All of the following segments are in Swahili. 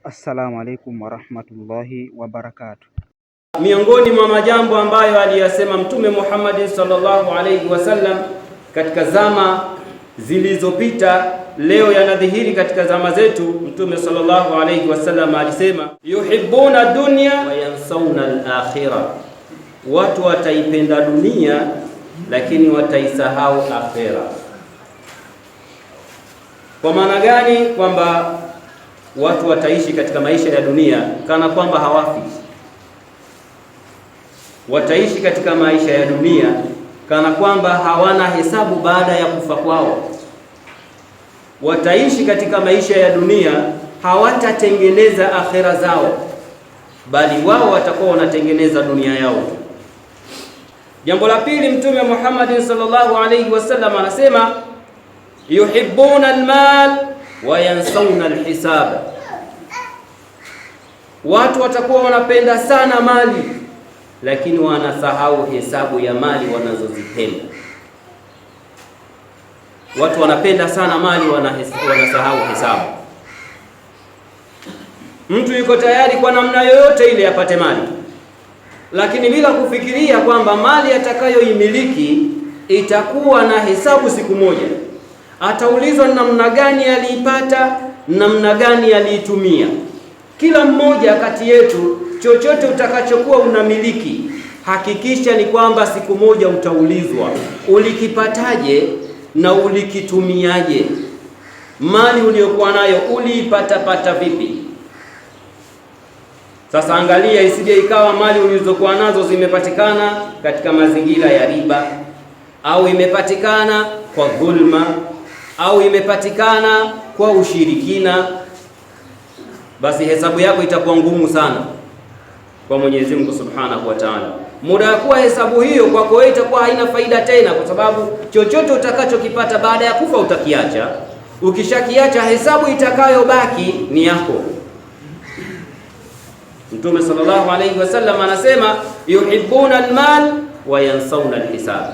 Assalamu alaikum warahmatullahi wabarakatuh. Miongoni mwa majambo ambayo aliyasema Mtume Muhammad sallallahu alaihi wasallam katika zama zilizopita, leo yanadhihiri katika zama zetu. Mtume sallallahu alaihi wasallam alisema, yuhibbuna dunya wa yansawna al-akhirah, watu wataipenda dunia lakini wataisahau akhera. Kwa maana gani? Kwamba watu wataishi katika maisha ya dunia kana kwamba hawafi. Wataishi katika maisha ya dunia kana kwamba hawana hesabu baada ya kufa kwao. Wataishi katika maisha ya dunia, hawatatengeneza akhera zao, bali wao watakuwa wanatengeneza dunia yao. Jambo la pili, Mtume Muhammad sallallahu alayhi wasallam anasema, yuhibbuna almal wa yansawna alhisab, watu watakuwa wanapenda sana mali lakini wanasahau hesabu ya mali wanazozipenda. Watu wanapenda sana mali, wanasahau hesabu. Mtu yuko tayari kwa namna yoyote ile apate mali, lakini bila kufikiria kwamba mali atakayoimiliki itakuwa na hesabu siku moja. Ataulizwa namna gani aliipata, namna gani aliitumia. Kila mmoja kati yetu, chochote utakachokuwa unamiliki, hakikisha ni kwamba siku moja utaulizwa ulikipataje na ulikitumiaje. Mali uliyokuwa nayo uliipata vipi? Sasa angalia, isije ikawa mali ulizokuwa nazo zimepatikana katika mazingira ya riba, au imepatikana kwa dhulma, au imepatikana kwa ushirikina. Basi hesabu yako itakuwa ngumu sana kwa Mwenyezi Mungu Subhanahu wa Ta'ala. Muda wa kuwa hesabu hiyo kwako wewe itakuwa haina faida tena, kwa sababu chochote utakachokipata baada ya kufa utakiacha. Ukishakiacha, hesabu itakayobaki ni yako. Mtume sallallahu alayhi wasallam anasema, yuhibbuna almal wa yansawna alhisab,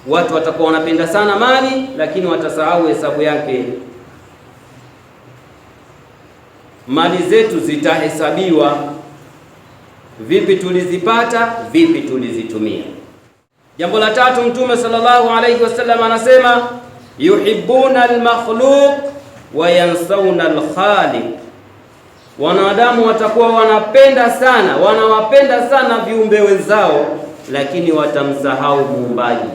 watu watakuwa wanapenda sana mali lakini watasahau hesabu yake. Mali zetu zitahesabiwa, vipi tulizipata, vipi tulizitumia. Jambo la tatu, Mtume sallallahu alayhi wasallam anasema, yuhibbuna almakhluq wa yansawna alkhaliq, wanadamu watakuwa wanawapenda sana viumbe wenzao lakini watamsahau muumbaji.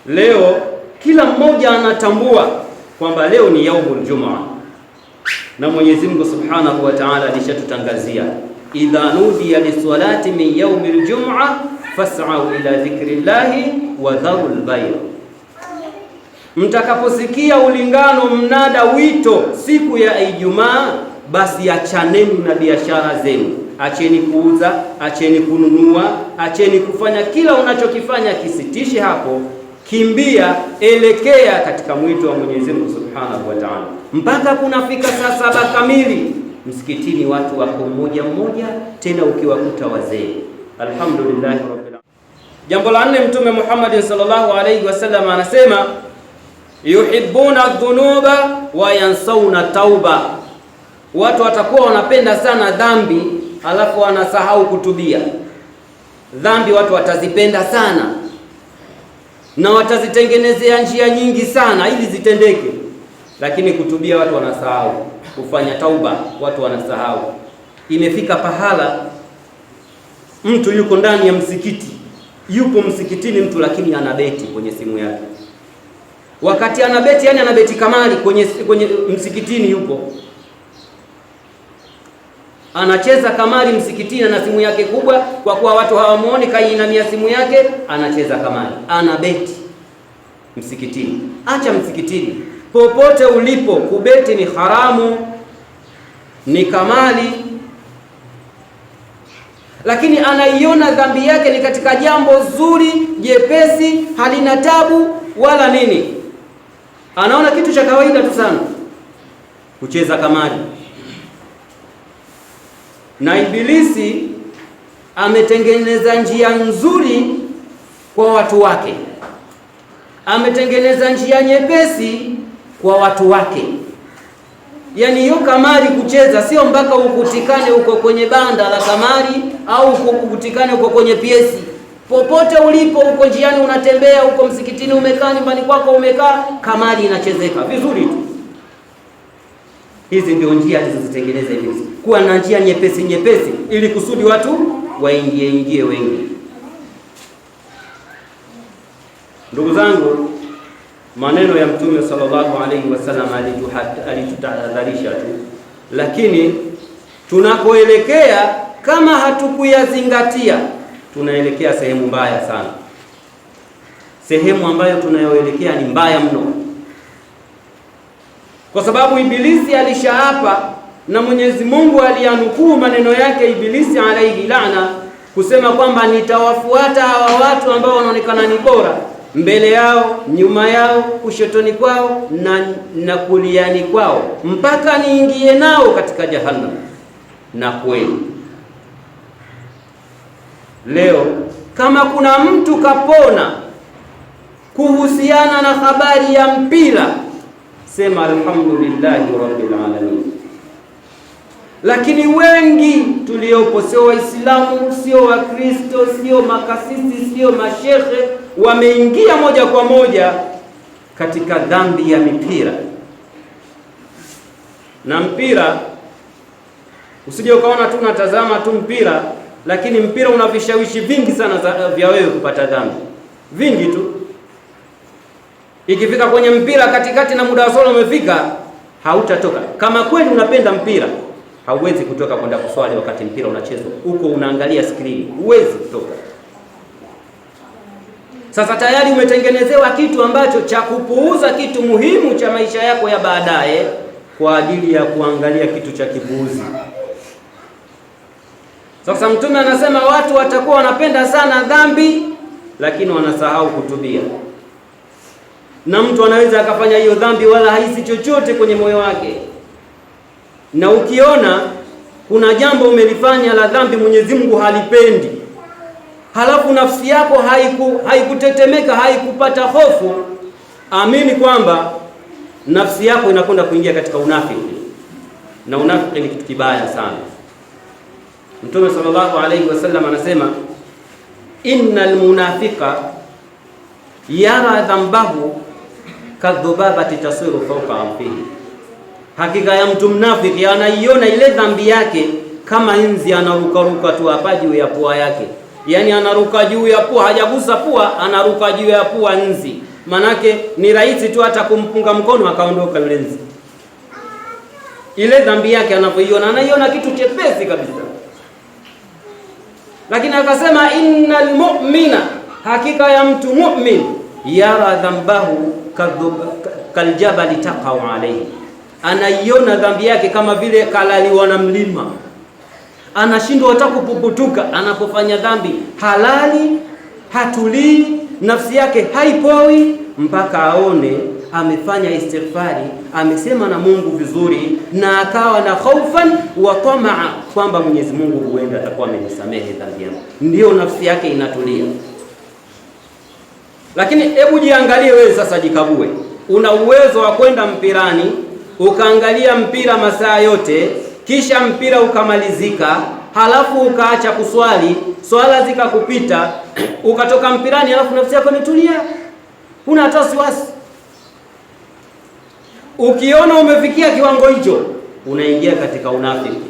Leo kila mmoja anatambua kwamba leo ni yaumul jumaa, na Mwenyezi Mungu Subhanahu wa Ta'ala alishatutangazia, idha nudiya lisalati min yaumil jumaa fas'au ila dhikrillahi wa dharul bay', mtakaposikia ulingano, mnada, wito siku ya Ijumaa, basi achaneni na biashara zenu. Acheni kuuza, acheni kununua, acheni kufanya kila unachokifanya, kisitishe hapo. Kimbia, elekea katika mwito wa Mwenyezi Mungu Subhanahu wa Ta'ala, mpaka kunafika saa 7 kamili msikitini watu wako mmoja mmoja, tena ukiwakuta wazee. Alhamdulillah rabbil alamin. Jambo la 4, Mtume Muhammad sallallahu alayhi wasallam anasema, yuhibbuna dhunuba wa yansawna tauba, watu watakuwa wanapenda sana dhambi alafu wanasahau kutubia. Dhambi watu watazipenda sana na watazitengenezea njia nyingi sana ili zitendeke, lakini kutubia watu wanasahau. Kufanya tauba watu wanasahau. Imefika pahala mtu yuko ndani ya msikiti, yupo msikitini mtu, lakini anabeti kwenye simu yake. Wakati anabeti, yani anabeti kamari kwenye msikitini, yupo anacheza kamari msikitini na simu yake kubwa, kwa kuwa watu hawamuoni, kainamia simu yake, anacheza kamari, anabeti msikitini. Acha msikitini, popote ulipo, kubeti ni haramu, ni kamari, lakini anaiona dhambi yake ni katika jambo zuri, jepesi, halina tabu wala nini. Anaona kitu cha kawaida tu sana kucheza kamari. Na Ibilisi ametengeneza njia nzuri kwa watu wake, ametengeneza njia nyepesi kwa watu wake. Yani hiyo kamari kucheza sio mpaka ukutikane uko kwenye banda la kamari au ukutikane uko kwenye piesi. Popote ulipo, uko njiani unatembea, uko msikitini umekaa, nyumbani kwako umekaa, kamari inachezeka vizuri tu. Hizi ndio njia alizozitengeneza Ibilisi, kuwa na njia nyepesi nyepesi ili kusudi watu waingie wengi. Ndugu zangu, maneno ya Mtume sallallahu alaihi wasallam alitutahadharisha tu, lakini tunakoelekea kama hatukuyazingatia tunaelekea sehemu mbaya sana. Sehemu ambayo tunayoelekea ni mbaya mno, kwa sababu Ibilisi alishaapa na Mwenyezi Mungu aliyanukuu maneno yake Ibilisi alaihi laana kusema kwamba nitawafuata hawa watu ambao wanaonekana ni bora, mbele yao, nyuma yao, kushotoni kwao na kuliani kwao, mpaka niingie nao katika jahannam. Na kweli leo kama kuna mtu kapona kuhusiana na habari ya mpira, sema alhamdulillahi rabbil alamin. Lakini wengi tuliopo sio Waislamu, sio Wakristo, sio makasisi, sio mashekhe, wameingia moja kwa moja katika dhambi ya mipira. Na mpira, usije ukaona tu unatazama tu mpira, lakini mpira una vishawishi vingi sana vya wewe kupata dhambi, vingi tu. Ikifika kwenye mpira katikati na muda wa swala umefika, hautatoka. Kama kweli unapenda mpira, hauwezi kutoka kwenda kuswali wakati mpira unachezwa, huko unaangalia skrini, huwezi kutoka. Sasa tayari umetengenezewa kitu ambacho cha kupuuza kitu muhimu cha maisha yako ya baadaye kwa ajili ya kuangalia kitu cha kipuuzi. Sasa Mtume anasema watu watakuwa wanapenda sana dhambi, lakini wanasahau kutubia. Na mtu anaweza akafanya hiyo dhambi wala haisi chochote kwenye moyo wake. Na ukiona kuna jambo umelifanya la dhambi Mwenyezi Mungu halipendi, halafu nafsi yako haikutetemeka, haikupata hofu, amini kwamba nafsi yako inakwenda kuingia katika unafiki. Na unafiki ni kitu kibaya sana. Mtume sallallahu alayhi wasallam anasema innal munafiqa yara dhambahu kadhubabati tasiru fawqa anfihi, hakika ya mtu mnafiki anaiona ile dhambi yake kama inzi anarukaruka tu hapa juu ya pua yake. Yani anaruka juu ya pua, hajagusa pua, anaruka juu ya pua nzi. Manake ni rahisi tu hata kumpunga mkono akaondoka yule nzi. Ile dhambi yake anapoiona, anaiona kitu chepesi kabisa. Lakini akasema innal mu'mina, hakika ya mtu mu'min, yara dhambahu kaljabali taqau alayhi, anaiona dhambi yake kama vile kalaliwa na mlima, anashindwa hata kupuputuka. Anapofanya dhambi halali, hatulii, nafsi yake haipoi mpaka aone amefanya istighfari, amesema na Mungu vizuri, na akawa na khaufan wa tamaa kwamba Mwenyezi Mungu huenda atakuwa amenisamehe dhambi yangu, ndio nafsi yake inatulia. Lakini hebu jiangalie wewe sasa, jikague. Una uwezo wa kwenda mpirani ukaangalia mpira masaa yote, kisha mpira ukamalizika, halafu ukaacha kuswali, swala zikakupita, ukatoka mpirani, halafu nafsi yako imetulia, huna hata wasiwasi. Ukiona umefikia kiwango hicho, unaingia katika unafiki.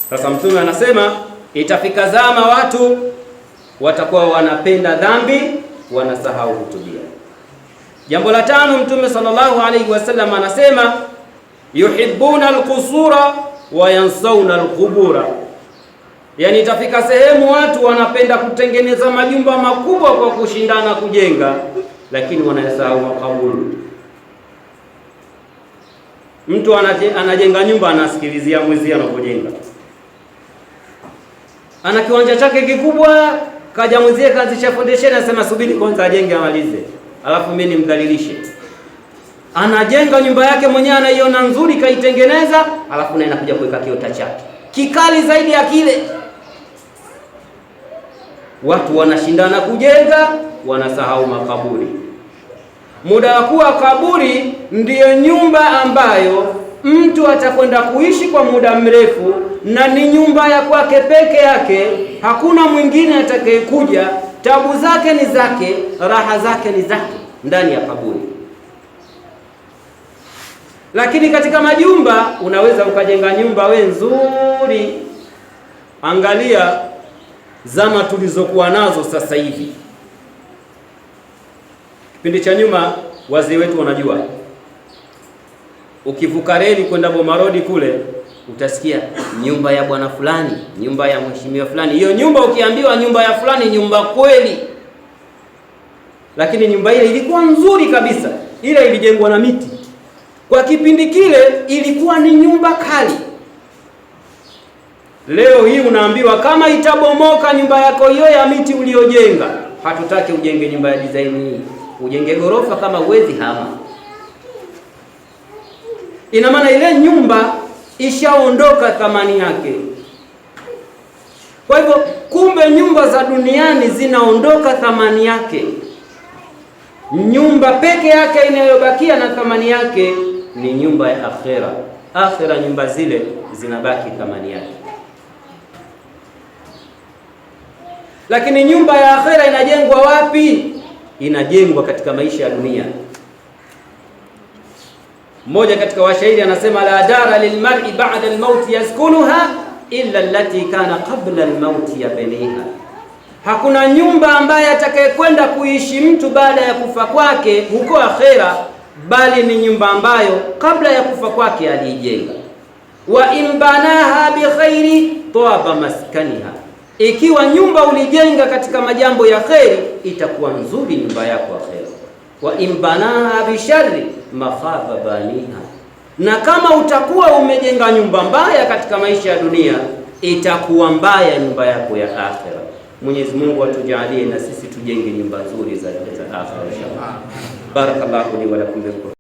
Sasa Mtume anasema itafika zama watu watakuwa wanapenda dhambi, wanasahau kutubia. Jambo la tano, Mtume sallallahu alaihi wasallam anasema yuhibbuna alqusura wa yansawna alqubura, yani itafika sehemu watu wanapenda kutengeneza majumba makubwa kwa kushindana kujenga, lakini wanasahau makaburi. Mtu anajenga nyumba, anasikilizia mwezi anapojenga. Ana kiwanja chake kikubwa, kaja mwenzie kaanzisha foundation, anasema subiri kwanza ajenge amalize, alafu mimi nimdhalilishe. Anajenga nyumba yake mwenyewe, anaiona nzuri, kaitengeneza, alafu naye anakuja kuweka kiota chake kikali zaidi ya kile. Watu wanashindana kujenga, wanasahau makaburi. muda wa kuwa kaburi ndiyo nyumba ambayo mtu atakwenda kuishi kwa muda mrefu, na ni nyumba ya kwake peke yake, hakuna mwingine atakayekuja. Tabu zake ni zake, raha zake ni zake ndani ya kaburi. Lakini katika majumba unaweza ukajenga nyumba we nzuri. Angalia zama tulizokuwa nazo sasa hivi. Kipindi cha nyuma wazee wetu wanajua, ukivuka reli kwenda Boma Road kule utasikia nyumba ya bwana fulani, nyumba ya mheshimiwa fulani. Hiyo nyumba ukiambiwa nyumba ya fulani, nyumba kweli, lakini nyumba ile ilikuwa nzuri kabisa. Ile ilijengwa na miti, kwa kipindi kile ilikuwa ni nyumba kali. Leo hii unaambiwa kama itabomoka nyumba yako hiyo ya miti uliojenga, hatutaki ujenge nyumba ya design hii, ujenge gorofa kama uwezi hama. Ina maana ile nyumba ishaondoka thamani yake. Kwa hivyo kumbe nyumba za duniani zinaondoka thamani yake. Nyumba peke yake inayobakia na thamani yake ni nyumba ya akhera. Akhera, nyumba zile zinabaki thamani yake. Lakini nyumba ya akhera inajengwa wapi? Inajengwa katika maisha ya dunia. Mmoja katika washairi anasema, la dara lilmar'i ba'da almauti yaskunuha illa allati kana qabla almauti yabniha. Hakuna nyumba ambaye atakayekwenda kuishi mtu baada ya kufa kwake huko akhera, bali ni nyumba ambayo kabla ya kufa kwake aliijenga. Wa in banaha bi khairi tawaba maskaniha. Ikiwa nyumba ulijenga katika majambo ya khairi, itakuwa nzuri nyumba yako akhera. Wa in banaha bi sharri makhaba baniha. Na kama utakuwa umejenga nyumba mbaya katika maisha ya dunia, itakuwa mbaya nyumba yako ya akhera. Mwenyezi Mungu atujalie na sisi tujenge nyumba nzuri za akhera inshallah. Barakallahu li wa lakum.